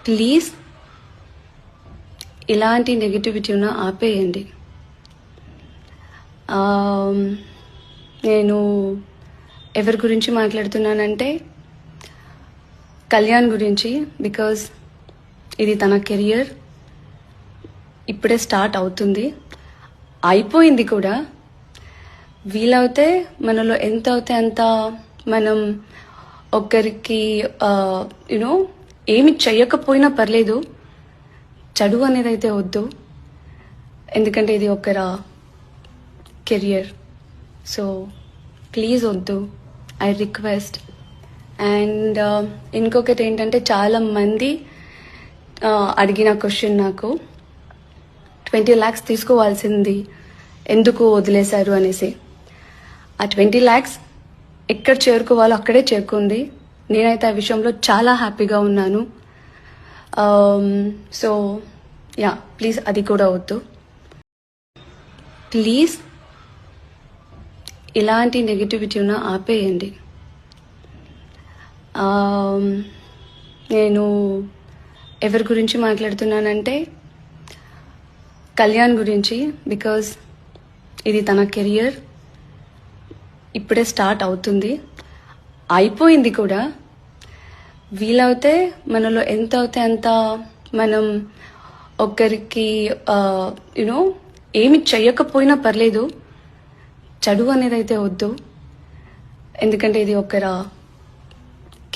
Please ఇలాంటి నెగిటివిటీను ఆపేయండి. నేను ఎవరి గురించి మాట్లాడుతున్నానంటే కళ్యాణ్ గురించి. బికాజ్ ఇది తన కెరియర్ ఇప్పుడే స్టార్ట్ అవుతుంది, అయిపోయింది కూడా. వీలవుతే మనలో ఎంత అవుతే అంత మనం ఒకరికి యూనో ఏమి చెయ్యకపోయినా పర్లేదు, చదువు అనేది అయితే వద్దు. ఎందుకంటే ఇది ఒకరా కెరియర్. సో ప్లీజ్ వద్దు, ఐ రిక్వెస్ట్. అండ్ ఇంకొకటి ఏంటంటే చాలా మంది అడిగిన క్వశ్చన్ నాకు 20 lakhs తీసుకోవాల్సింది ఎందుకు వదిలేశారు అనేసి. ఆ 20 lakhs ఎక్కడ చేరుకోవాలో అక్కడే చేరుకుంది. నేనైతే ఆ విషయంలో చాలా హ్యాపీగా ఉన్నాను. సో యా, ప్లీజ్ అది కూడా వద్దు. ప్లీజ్ ఇలాంటి నెగిటివిటీను ఆపేయండి. నేను ఎవరి గురించి మాట్లాడుతున్నానంటే కళ్యాణ్ గురించి. బికాజ్ ఇది తన కెరియర్ ఇప్పుడే స్టార్ట్ అవుతుంది, అయిపోయింది కూడా. వీలవుతే మనలో ఎంత అవుతే అంత మనం ఒకరికి యూనో ఏమి చెయ్యకపోయినా పర్లేదు, చదువు అనేది అయితే వద్దు. ఎందుకంటే ఇది ఒకరా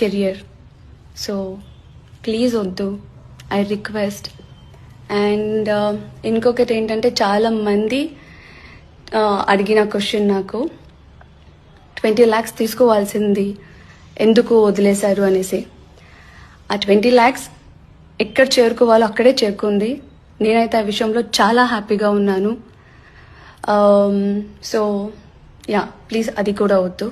కెరియర్. సో ప్లీజ్ వద్దు, ఐ రిక్వెస్ట్. అండ్ ఇంకొకటి ఏంటంటే చాలా మంది అడిగిన క్వశ్చన్ నాకు 20 lakhs తీసుకోవాల్సింది ఎందుకు వదిలేశారు అనేసి. ఆ 20 lakhs ఎక్కడ చేరుకోవాలో అక్కడే చేరుకుంది. నేనైతే ఆ విషయంలో చాలా హ్యాపీగా ఉన్నాను. సో యా, ప్లీజ్ అది కూడా వద్దు.